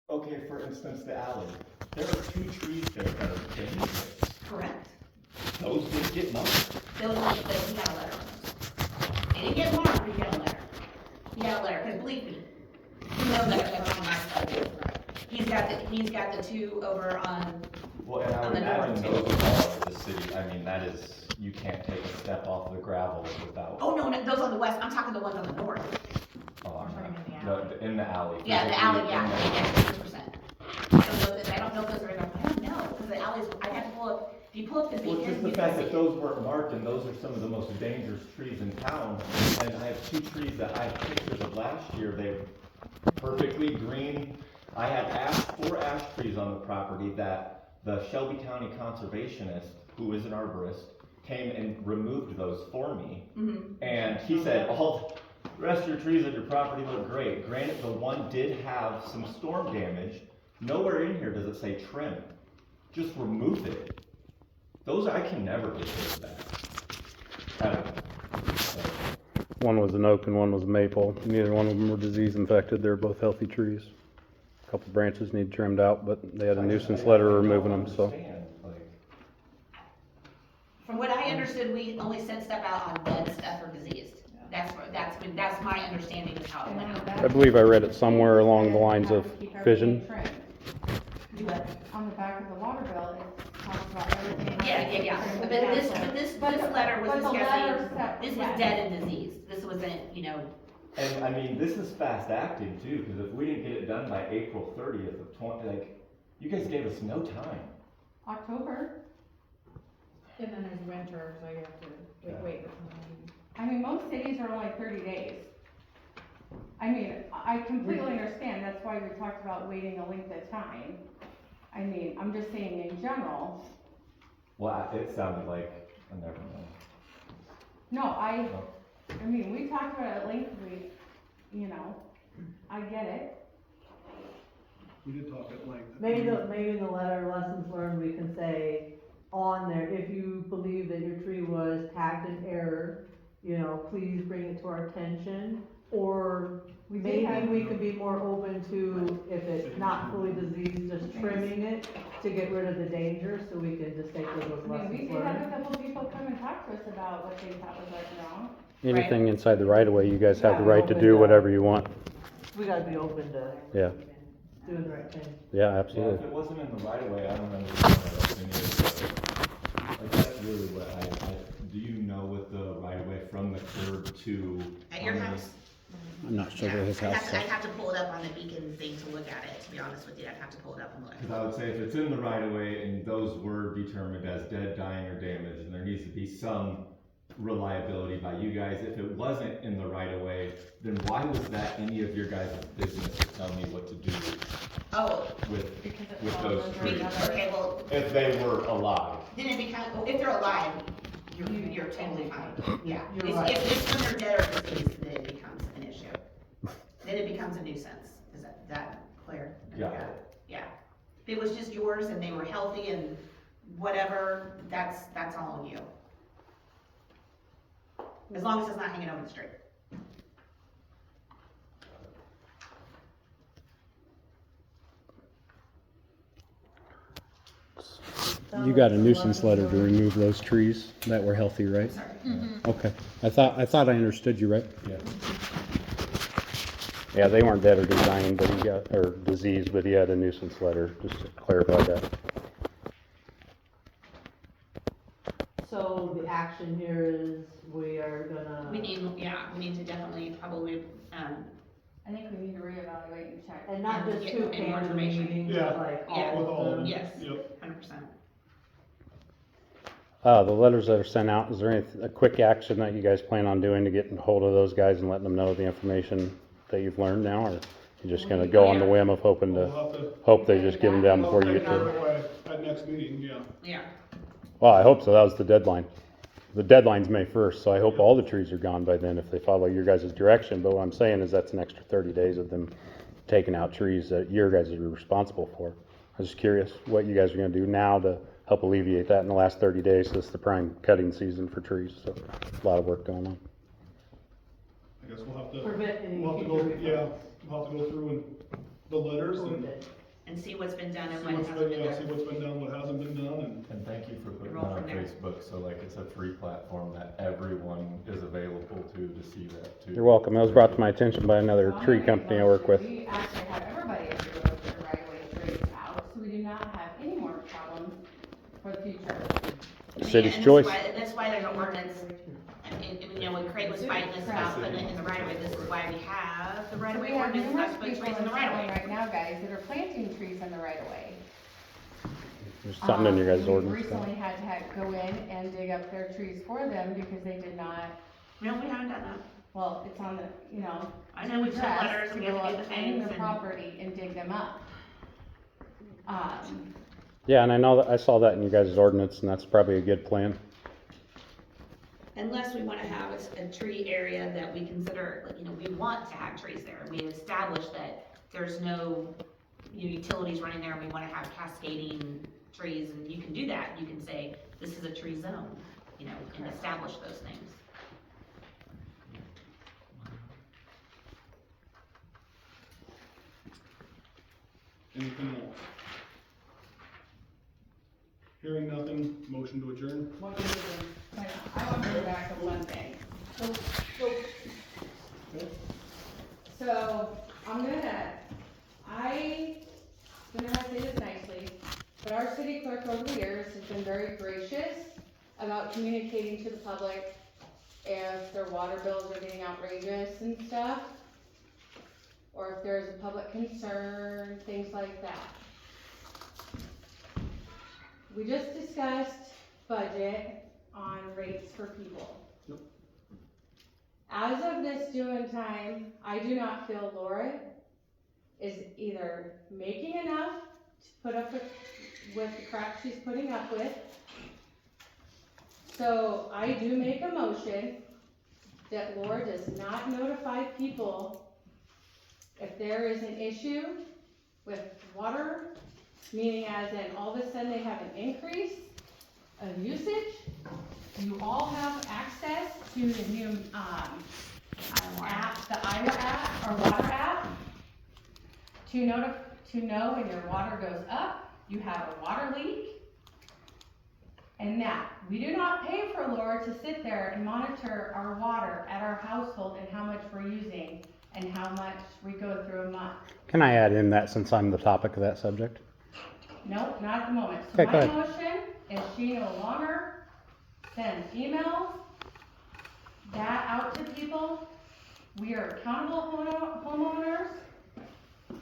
Okay, for instance, the alley. There are 2 trees there that are dangerous. Correct. Those did get marked. He got a letter on those. He didn't get marked, but he got a letter. He got a letter, because believe me, you know that on my side. He's got the 2 over on. Well, and I would imagine those are all of the city. I mean, that is, you can't take a step off the gravel without. Oh, no, those on the west. I'm talking the ones on the north. Oh, in the alley. Yeah, the alley, yeah, 100%. I don't know if those are in there. I don't know, because the alleys, I have to pull up, if you pull up the Well, beacon, just the fact that those weren't marked, and those are some of the most dangerous trees in town, and I have 2 trees that I have pictures of last year, they were perfectly green. I had 4 ash trees on the property that the Shelby County Conservationist, who is an arborist, came and removed those for me. Mm-hmm. And he said, all the rest of your trees on your property look great. Granted, the one did have some storm damage. Nowhere in here does it say trim. Just remove it. Those, I can never get rid of that. One was an oak and one was a maple. Neither one of them were disease infected. They're both healthy trees. A couple branches need trimmed out, but they had a nuisance letter removing them, so. From what I understood, we only sent stuff out on dead stuff or diseased. That's my understanding of how it went out. I believe I read it somewhere along the lines of fission. Do what? On the back of the water bill, it talks about everything. Yeah. But this letter was discussing, this was yes. dead and diseased. This wasn't, And I mean, this is fast acting too, because if we didn't get it done by April 30th of 20, you guys gave us no time. October. And then there's winter, so you have to wait. I mean, most cities are only 30 days. I mean, I completely understand, that's why we talked about waiting a length of time. I mean, I'm just saying in general. Well, it sounded like, I never know. No, I mean, we talked about it at length, I get it. We did talk at length. Maybe in the letter, lessons learned, we can say on there, if you believe that your tree was tagged in error, please bring it to our attention. Or maybe we could be more open to, if it's not fully diseased, just trimming it to get rid of the danger, so we can just take those lessons learned. We did have a couple people come and talk to us about what they thought was wrong. Anything inside the right of way, you guys have the right to do whatever you want. We gotta be open to doing the right thing. Yeah, Yeah, absolutely. if it wasn't in the right of way, I don't understand that opinion is. Like, that's really what do you know what the right of way from the curb to? at your house. I'm not sure where his house is. I'd have to pull it up on the beacon thing to look at it, to be honest with you. I'd have to pull it up and look. Because I would say if it's in the right of way and those were determined as dead, dying, or damaged, and there needs to be some reliability by you guys. If it wasn't in the right of way, then why was that any of your guys' business to tell me what to do with those trees? Okay, well, If they were alive. then it becomes, if they're alive, you're totally fine. Yeah. You're right. If when they're dead or diseased, then it becomes an issue. Then it becomes a nuisance. Is that clear? Yeah. Yeah. If it was just yours and they were healthy and whatever, that's all on you. As long as it's not hanging over the street. You got a nuisance letter to remove those trees that were healthy, right? Sorry. Okay. I thought I understood you right. Yeah. Yeah, they weren't dead or dying, but he got, or diseased, but he had a nuisance letter, just to clarify that. So the action here is we are gonna. We need to definitely probably, I think we need to reevaluate and check. And not just get two more panel information. meetings, Yeah. but like Yeah. With all all of of them. them. yes, Yep. 100%. The letters that are sent out, is there a quick action that you guys plan on doing to get a hold of those guys and letting them know the information that you've learned now, or you're just gonna go on the whim of hoping We'll to, have to. hope they just get them down before you get I'll to take it? it away at next meeting, yeah. Yeah. Well, I hope so, that was the deadline. The deadline's May 1st, so I hope all the trees are gone by then if they follow your guys' direction, but what I'm saying is that's an extra 30 days of them taking out trees that your guys are responsible for. I was just curious what you guys are gonna do now to help alleviate that in the last 30 days. This is the prime cutting season for trees, so a lot of work going on. I guess we'll have to. Prevent any We'll have to future go, refunds. yeah, we'll have to go through and the letters and Prevent. and see what's been done and See what what's hasn't been, been yeah, see done. what's been done, what hasn't been done, and And thank you for putting roll that on from there. Facebook, so like it's a free platform that everyone is available to see that too. You're welcome. That was brought to my attention by another So I'm tree gonna make a company I work with. motion. We actually have everybody agree with their right of way trees out, so we do not have any more problems for the future. City's And choice. that's why there's an ordinance, and, you know, when Craig was fighting this about putting it in the right of way, this is why we have the right of We way have ordinance, numerous not to put people trees in in the right of town way. right now, guys, that are planting trees in the right of way. There's something in your guys' We ordinance. recently had to go in and dig up their trees for them because they did not, No, we haven't done that. well, it's on the, you know. I know we sent address letters and to we have go to do up the on things the and. property and dig them up. Yeah, and I know that, I saw that in your guys' ordinance, and that's probably a good plan. Unless we wanna have a tree area that we consider, like, you know, we want to have trees there, we establish that there's no, you know, utilities running there, and we wanna have cascading trees, and you can do that, you can say, this is a tree zone, you know, and establish those things. anything else? Hearing nothing, motion to adjourn? What do you think? I want to go back to one thing. So, I'm gonna say this nicely, but our city clerk over the years has been very gracious about communicating to the public if their water bills are getting outrageous and stuff, or if there's a public concern, things like that. We just discussed budget on rates for people. Yep. As of this doing time, I do not feel Laura is either making enough to put up with the crap she's putting up with. So I do make a motion that Laura does not notify people if there is an issue with water, meaning as in all of a sudden they have an increase of usage. You all have access to the new, app, the Iowa app, or water app, to know when your water goes up, you have a water leak. And that, we do not pay for Laura to sit there and monitor our water at our household and how much we're using and how much we go through a month. Can I add in that since I'm the topic of that subject? Nope, not at the moment. So Okay, go my ahead. motion is she no longer sends emails that out to people. We are accountable homeowners.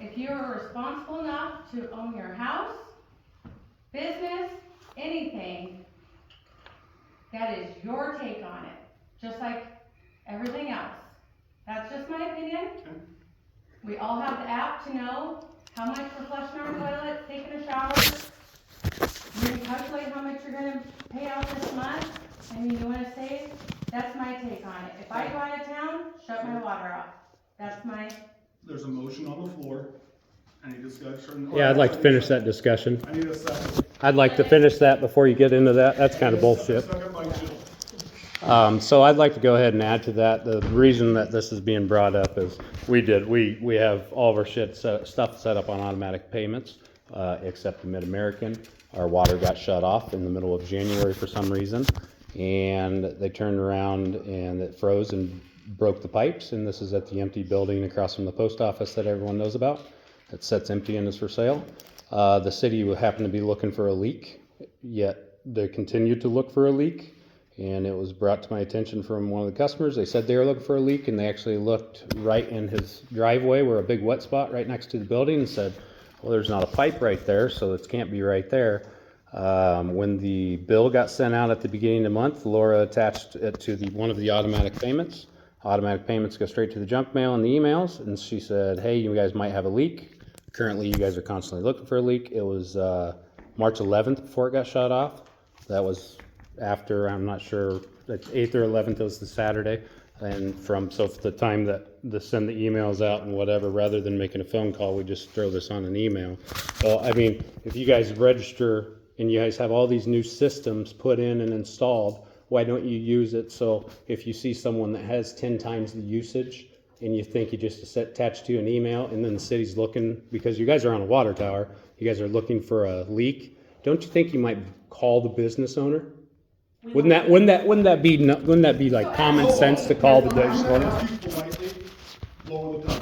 If you are responsible enough to own your house, business, anything, that is your take on it, just like everything else. That's just my opinion. Okay. We all have the app to know how much we're flushing our toilets, taking a shower. You can calculate how much you're gonna pay out this month, and you wanna save. That's my take on it. If I go out of town, shut my water off. That's my, There's a motion on the floor, any discussion? Yeah, I'd like to finish that discussion. I need a second. I'd like to finish that before you get into that. That's kind of bullshit. Second by Jill. So I'd like to go ahead and add to that. The reason that this is being brought up is we have all of our stuff set up on automatic payments, except the Mid-American. Our water got shut off in the middle of January for some reason, and they turned around and it froze and broke the pipes. And this is at the empty building across from the post office that everyone knows about. It sits empty and is for sale. The city will happen to be looking for a leak, yet they continued to look for a leak. And it was brought to my attention from one of the customers. They said they were looking for a leak, and they actually looked right in his driveway where a big wet spot right next to the building and said, well, there's not a pipe right there, so it can't be right there. When the bill got sent out at the beginning of the month, Laura attached it to one of the automatic payments. Automatic payments go straight to the junk mail and the emails, and she said, hey, you guys might have a leak. Currently, you guys are constantly looking for a leak. It was March 11th before it got shut off. That was after, I'm not sure, the 8th or 11th was the Saturday. And so for the time that to send the emails out and whatever, rather than making a phone call, we just throw this on an email. Well, I mean, if you guys register and you guys have all these new systems put in and installed, why don't you use it so if you see someone that has 10 times the usage and you think you just attach to an email, and then the city's looking, because you guys are on a water tower, you guys are looking for a leak, don't you think you might call the business owner? Wouldn't that be like common sense to call the business owner? I'm gonna politely lower the tone,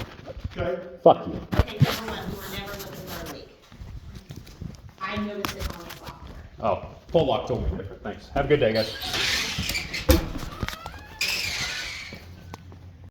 okay? Fuck you. Okay, number one, we were never looking for a leak. I noticed it on the software. Oh, Pollock told me different, thanks. Have a good day, guys.